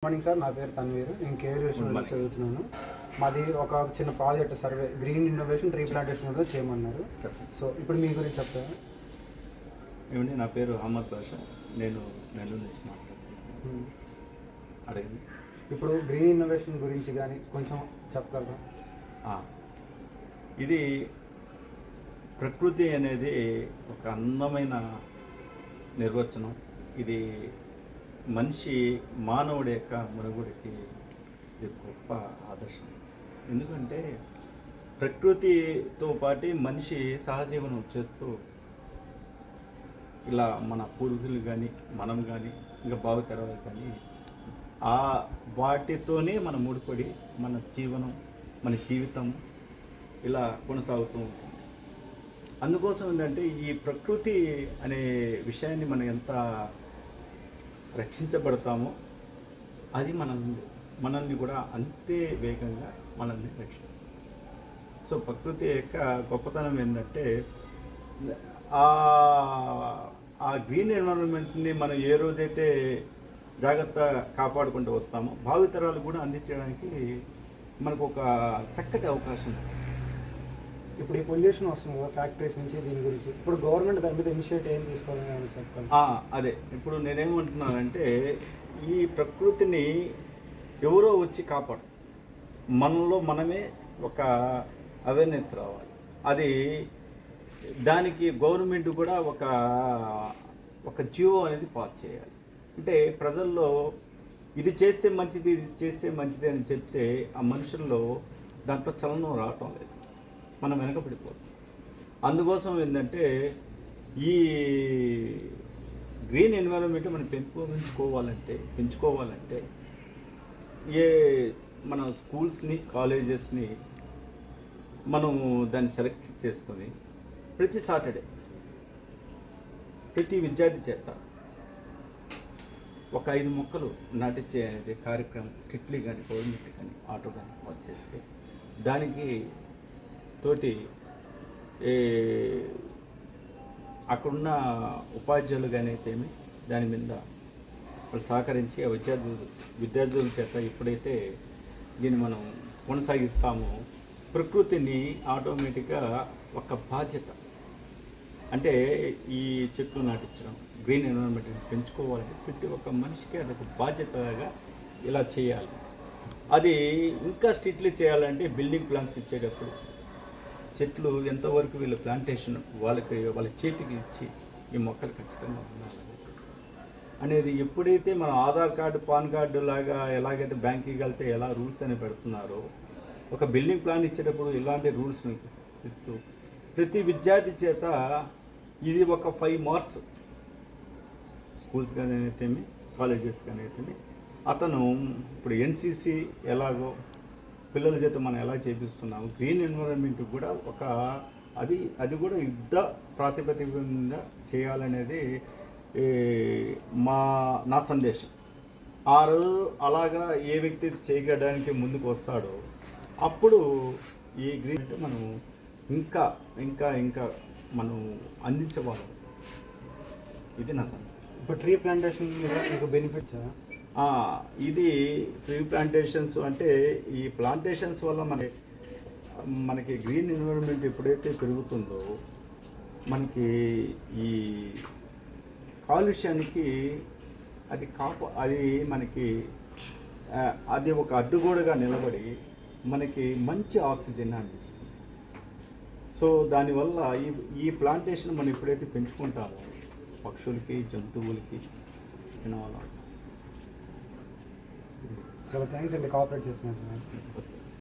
Morning sir, నా పేరు తన్వీర్. నేను కేర్ యూనివర్సిటీలో చదువుతున్నాను. మాది ఒక చిన్న project survey, green innovation tree plantation కూడా చేయమన్నారు. సో ఇప్పుడు మీ గురించి చెప్తారా? ఏమండి, నా పేరు అహ్మద్ బాషా. నేను నెల్లూరు నుంచి మాట్లాడుతున్నాను. అడగండి. ఇప్పుడు గ్రీన్ ఇన్నోవేషన్ గురించి కానీ కొంచెం చెప్పగలరా? ఇది ప్రకృతి అనేది ఒక అందమైన నిర్వచనం. ఇది మనిషి మానవుడి యొక్క మనుగడకి ఇది గొప్ప ఆదర్శం. ఎందుకంటే ప్రకృతితో పాటు మనిషి సహజీవనం చేస్తూ ఇలా మన పూర్వీకులు కానీ మనం కానీ ఇంకా భావితరాలు కానీ వాటితోనే మనం ముడిపడి మన జీవనం, మన జీవితం ఇలా కొనసాగుతూ ఉంటుంది. అందుకోసం ఏంటంటే ఈ ప్రకృతి అనే విషయాన్ని మనం ఎంత రక్షించబడతామో అది మనల్ని కూడా అంతే వేగంగా మనల్ని రక్షిస్తుంది. సో ప్రకృతి యొక్క గొప్పతనం ఏంటంటే ఆ గ్రీన్ ఎన్విరాన్మెంట్ని మనం ఏ రోజైతే జాగ్రత్త కాపాడుకుంటూ వస్తామో భావితరాలు కూడా అందించడానికి మనకు ఒక చక్కటి అవకాశం. ఇప్పుడు ఈ పొల్యూషన్ వస్తుంది కదా ఫ్యాక్టరీస్ నుంచి, దీని గురించి ఇప్పుడు గవర్నమెంట్ దాని మీద ఇనిషియేటివ్ ఏం తీసుకోవాలని చెప్పాలి. అదే ఇప్పుడు నేనేమంటున్నానంటే ఈ ప్రకృతిని ఎవరో వచ్చి కాపాడు, మనలో మనమే ఒక అవేర్నెస్ రావాలి. అది దానికి గవర్నమెంట్ కూడా ఒక జియో అనేది పాస్ చేయాలి. అంటే ప్రజల్లో ఇది చేస్తే మంచిది, ఇది చేస్తే మంచిది అని చెప్తే ఆ మనుషుల్లో దాంట్లో చలనం రావటం లేదు, మనం వెనకబడిపోతాం. అందుకోసం ఏంటంటే ఈ గ్రీన్ ఎన్విరాన్మెంట్ మనం పెంచుకోవాలంటే మన స్కూల్స్ని, కాలేజెస్ని మనం దాన్ని సెలెక్ట్ చేసుకొని ప్రతి సాటర్డే ప్రతి విద్యార్థి చేత ఒక 5 మొక్కలు నాటించే అనేది కార్యక్రమం స్ట్రిక్ట్లీ కానీ గవర్నమెంట్ కానీ ఆటో కానీ వచ్చేస్తే దానికి తోటి అక్కడున్న ఉపాధ్యాయులు కానీ అయితేమి దాని మీద వాళ్ళు సహకరించి ఆ విద్యార్థుల చేత ఎప్పుడైతే దీన్ని మనం కొనసాగిస్తామో ప్రకృతిని ఆటోమేటిక్గా ఒక బాధ్యత, అంటే ఈ చెట్లు నాటించడం, గ్రీన్ ఎన్విరాన్మెంట్ని పెంచుకోవాలంటే ప్రతి ఒక్క మనిషికి అదొక బాధ్యతగా ఇలా చేయాలి. అది ఇంకా స్ట్రిక్ట్లీ చేయాలంటే బిల్డింగ్ ప్లాన్స్ ఇచ్చేటప్పుడు చెట్లు ఎంతవరకు వీళ్ళు ప్లాంటేషన్ వాళ్ళ చేతికి ఇచ్చి ఈ మొక్కలు ఖచ్చితంగా ఉండాలి అనేది ఎప్పుడైతే మనం ఆధార్ కార్డు, పాన్ కార్డు లాగా ఎలాగైతే బ్యాంకుకి వెళ్తే ఎలా రూల్స్ అని పెడుతున్నారో ఒక బిల్డింగ్ ప్లాన్ ఇచ్చేటప్పుడు ఇలాంటి రూల్స్ని ఇస్తూ ప్రతి విద్యార్థి చేత ఇది ఒక 5 మార్క్స్ స్కూల్స్ కానీ అయితేమి, కాలేజెస్ కానీ అయితేమి, అతను ఇప్పుడు ఎన్సీసీ ఎలాగో పిల్లల చేత మనం ఎలా చేపిస్తున్నాము, గ్రీన్ ఎన్విరాన్మెంట్ కూడా అది కూడా యుద్ధ ప్రాతిపదికగా చేయాలనేది నా సందేశం. ఆ రోజు అలాగా ఏ వ్యక్తి చేయడానికి ముందుకు వస్తాడో అప్పుడు ఈ గ్రీన్ మనం ఇంకా ఇంకా ఇంకా మనం అందించవాలి. ఇది నా సందేశం. ఇప్పుడు ట్రీ ప్లాంటేషన్ మీకు బెనిఫిట్స్? ఇది ట్రీ ప్లాంటేషన్స్ అంటే ఈ ప్లాంటేషన్స్ వల్ల మనకి గ్రీన్ ఎన్విరాన్మెంట్ ఎప్పుడైతే పెరుగుతుందో మనకి ఈ కాలుష్యానికి అది మనకి అది ఒక అడ్డుగోడగా నిలబడి మనకి మంచి ఆక్సిజన్ అందిస్తుంది. సో దానివల్ల ఈ ప్లాంటేషన్ మనం ఎప్పుడైతే పెంచుకుంటామో పక్షులకి, జంతువులకి ఇచ్చిన వాళ్ళ. చాలా థ్యాంక్స్ అండి, కోఆపరేట్ చేస్తున్నారు.